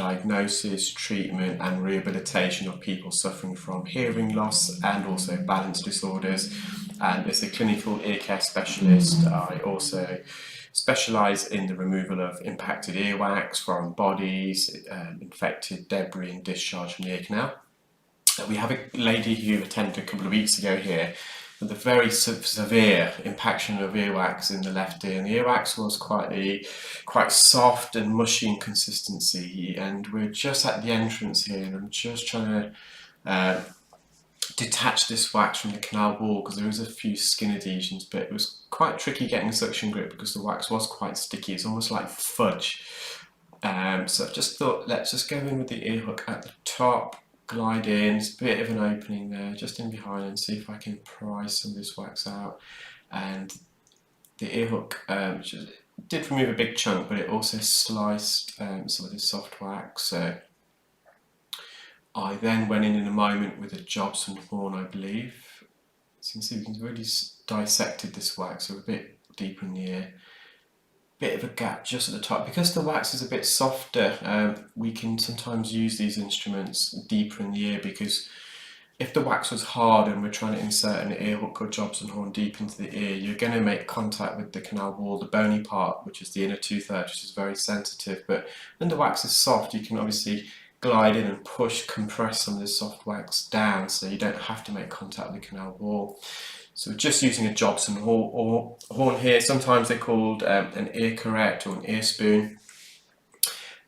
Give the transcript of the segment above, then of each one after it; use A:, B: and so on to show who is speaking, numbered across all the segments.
A: diagnosis, treatment and rehabilitation of people suffering from hearing loss and also balance disorders. And as a clinical ear care specialist, I also specialise in the removal of impacted earwax, foreign bodies, infected debris and discharge from the ear canal. We have a lady who attended a couple of weeks ago here with a very severe impaction of earwax in the left ear, and the earwax was quite soft and mushy in consistency, and we're just at the entrance here and I'm just trying to detach this wax from the canal wall because there is a few skin adhesions, but it was quite tricky getting a suction grip because the wax was quite sticky. It's almost like fudge. So I just thought, let's just go in with the ear hook at the top, glide in. There's a bit of an opening there just in behind, and see if I can pry some of this wax out. And the ear hook did remove a big chunk, but it also sliced some of this soft wax. So I then went in a moment with a Jobson horn, I believe. So you can see we can really dissected this wax, so a bit deeper in the ear. Bit of a gap just at the top. Because the wax is a bit softer, we can sometimes use these instruments deeper in the ear, because if the wax was hard and we're trying to insert an ear hook or Jobson horn deep into the ear, you're going to make contact with the canal wall, the bony part, which is the inner 2/3, which is very sensitive. But when the wax is soft, you can obviously glide in and compress some of this soft wax down, so you don't have to make contact with the canal wall. So we're just using a Jobson horn here. Sometimes they're called an ear correct or an ear spoon.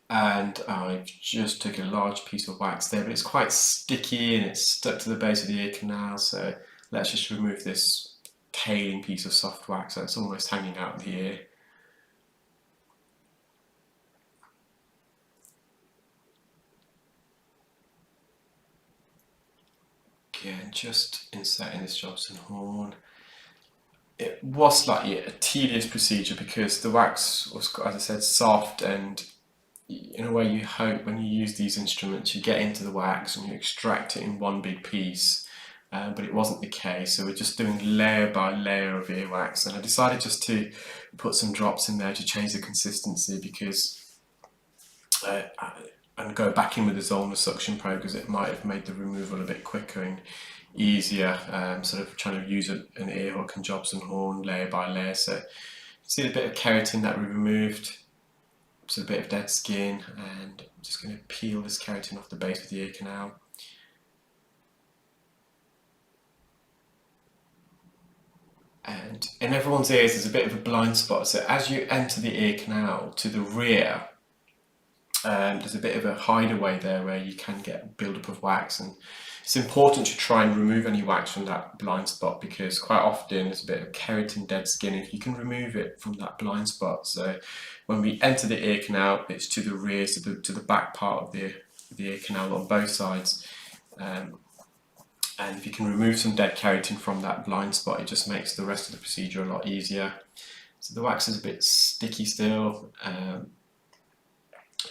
A: And I've just took a large piece of wax there, but it's quite sticky and it's stuck to the base of the ear canal. So let's just remove this tailing piece of soft wax that's almost hanging out of the ear. Again, just inserting this Jobson horn. It was slightly a tedious procedure because the wax was, as I said, soft, and in a way you hope when you use these instruments you get into the wax and you extract it in one big piece, but it wasn't the case. So we're just doing layer by layer of earwax, and I decided just to put some drops in there to change the consistency, because and go back in with the Zollner suction probe, because it might have made the removal a bit quicker and easier, sort of trying to use an ear hook and Jobson horn layer by layer. So you see the bit of keratin that we removed, so a bit of dead skin, and I'm just going to peel this keratin off the base of the ear canal. And in everyone's ears there's a bit of a blind spot, so as you enter the ear canal to the rear, there's a bit of a hideaway there where you can get build-up of wax, and it's important to try and remove any wax from that blind spot, because quite often there's a bit of keratin dead skin and you can remove it from that blind spot. So when we enter the ear canal, it's to the rear, so to the back part of the ear canal on both sides. And if you can remove some dead keratin from that blind spot, it just makes the rest of the procedure a lot easier. So the wax is a bit sticky still.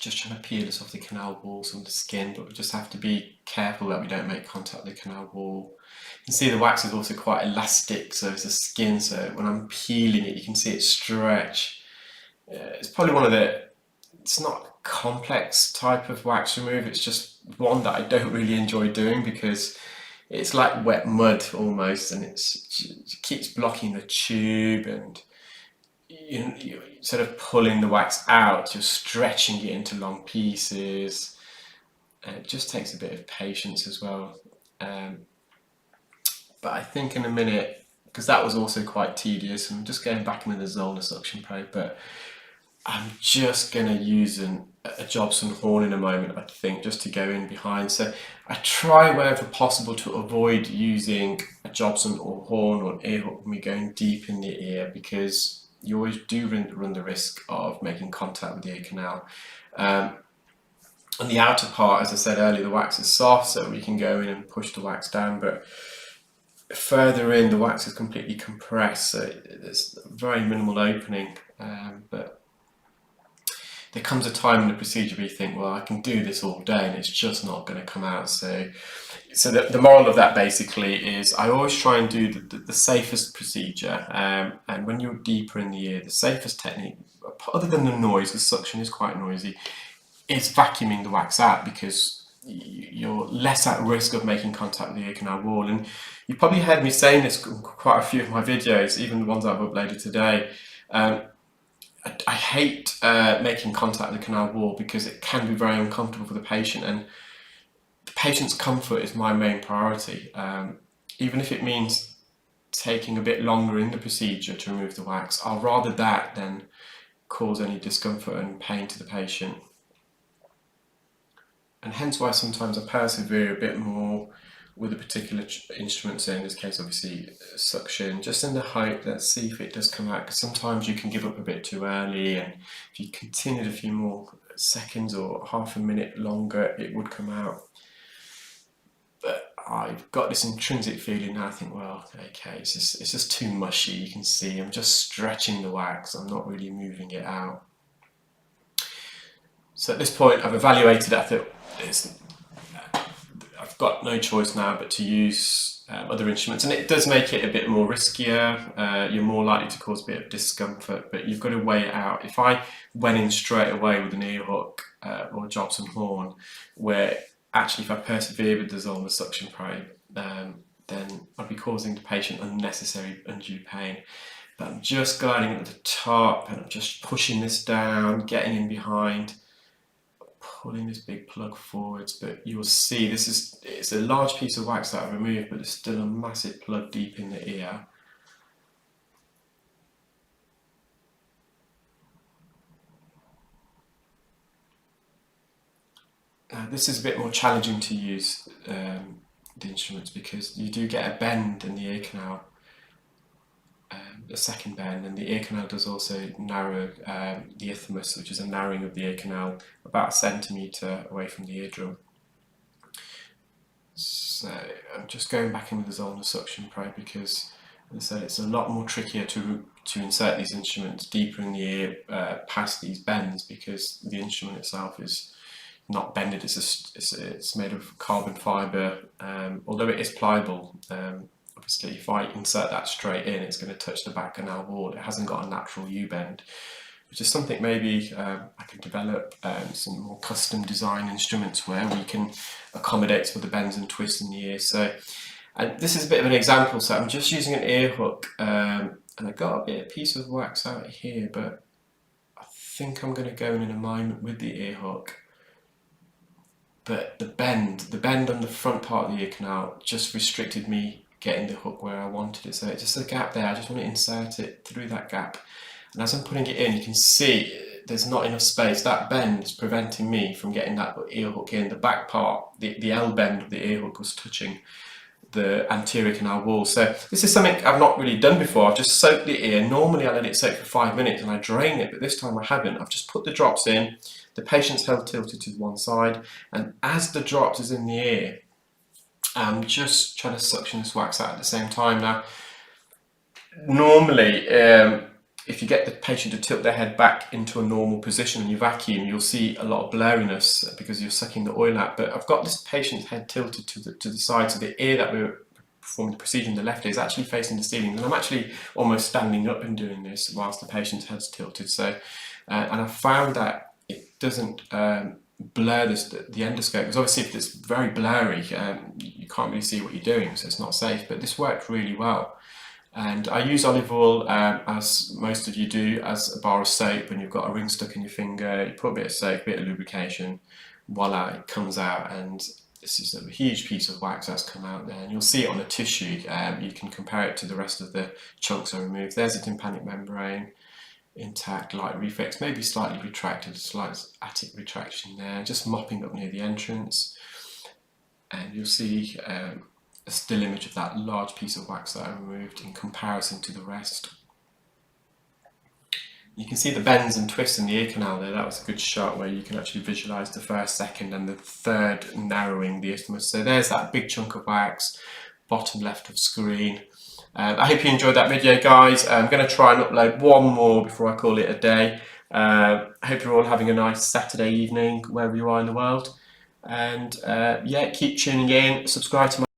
A: Just trying to peel this off the canal wall, some of the skin, but we just have to be careful that we don't make contact with the canal wall. You can see the wax is also quite elastic, so it's a skin, so when I'm peeling it you can see it stretch. It's probably one of the, it's not a complex type of wax remove, it's just one that I don't really enjoy doing because it's like wet mud almost, and it keeps blocking the tube, and you're sort of pulling the wax out, you're stretching it into long pieces, and it just takes a bit of patience as well. But I think in a minute, because that was also quite tedious, I'm just going back into the Zollner suction probe, but I'm just going to use a Jobson horn in a moment, I think, just to go in behind. So I try wherever possible to avoid using a Jobson or horn or an ear hook when we're going deep in the ear, because you always do run the risk of making contact with the ear canal. On the outer part, as I said earlier, the wax is soft, so we can go in and push the wax down, but further in the wax is completely compressed, so there's very minimal opening. But there comes a time in the procedure where you think, well, I can do this all day and it's just not going to come out. So the moral of that basically is I always try and do the safest procedure, and when you're deeper in the ear, the safest technique, other than the noise, the suction is quite noisy, is vacuuming the wax out, because you're less at risk of making contact with the ear canal wall. And you've probably heard me saying this in quite a few of my videos, even the ones I've uploaded today. I hate making contact with the canal wall because it can be very uncomfortable for the patient, and the patient's comfort is my main priority. Even if it means taking a bit longer in the procedure to remove the wax, I'll rather that than cause any discomfort and pain to the patient. And hence why sometimes I persevere a bit more with a particular instrument, so in this case obviously suction, just in the hope, let's see if it does come out, because sometimes you can give up a bit too early, and if you continued a few more seconds or half a minute longer, it would come out. But I've got this intrinsic feeling now, I think, well, okay, it's just too mushy. You can see I'm just stretching the wax, I'm not really moving it out. So at this point I've evaluated it. I thought I've got no choice now but to use other instruments, and it does make it a bit more riskier. You're more likely to cause a bit of discomfort, but you've got to weigh it out. If I went in straight away with an ear hook or Jobson horn, where actually if I persevere with the Zollner suction probe, then I'd be causing the patient unnecessary undue pain. But I'm just guiding at the top, and I'm just pushing this down, getting in behind, pulling this big plug forwards. But you will see it's a large piece of wax that I've removed, but there's still a massive plug deep in the ear. This is a bit more challenging to use, the instruments, because you do get a bend in the ear canal, a second bend, and the ear canal does also narrow the isthmus, which is a narrowing of the ear canal about 1 centimetre away from the eardrum. So I'm just going back in with the Zollner suction probe, because as I said, it's a lot more trickier to insert these instruments deeper in the ear past these bends, because the instrument itself is not bended. It's made of carbon fibre, although it is pliable. Obviously, if I insert that straight in, it's going to touch the back canal wall. It hasn't got a natural U-bend, which is something maybe I can develop some more custom design instruments where we can accommodate for the bends and twists in the ear. So, and this is a bit of an example. So I'm just using an ear hook, and I got a piece of wax out here, but I think I'm going to go in an alignment with the ear hook. But the bend on the front part of the ear canal just restricted me getting the hook where I wanted it. So it's just a gap there. I just want to insert it through that gap. And as I'm putting it in, you can see there's not enough space. That bend is preventing me from getting that ear hook in. The back part, the L bend of the ear hook was touching the anterior canal wall. So this is something I've not really done before. I've just soaked the ear. Normally I let it soak for 5 minutes and I drain it, but this time I haven't. I've just put the drops in. The patient's held tilted to one side, and as the drops is in the ear, I'm just trying to suction this wax out at the same time. Now, normally, if you get the patient to tilt their head back into a normal position and you vacuum, you'll see a lot of blurriness because you're sucking the oil out. But I've got this patient's head tilted to the side, so the ear that we're performing the procedure in the left ear is actually facing the ceiling, and I'm actually almost standing up and doing this whilst the patient's head's tilted. So, and I found that it doesn't blur the endoscope, because obviously if it's very blurry, you can't really see what you're doing, so it's not safe. But this worked really well, and I use olive oil, as most of you do, as a bar of soap. When you've got a ring stuck in your finger, you put a bit of soap, a bit of lubrication, voila, it comes out. And this is a huge piece of wax that's come out there, and you'll see it on the tissue. You can compare it to the rest of the chunks I removed. There's a tympanic membrane, intact, light reflex, maybe slightly retracted, slight attic retraction there, just mopping up near the entrance. And you'll see a still image of that large piece of wax that I removed in comparison to the rest. You can see the bends and twists in the ear canal there. That was a good shot where you can actually visualize the first, second and the third narrowing the isthmus. So there's that big chunk of wax, bottom left of screen. I hope you enjoyed that video, guys. I'm going to try and upload one more before I call it a day. I hope you're all having a nice Saturday evening, wherever you are in the world. And yeah, keep tuning in, subscribe to my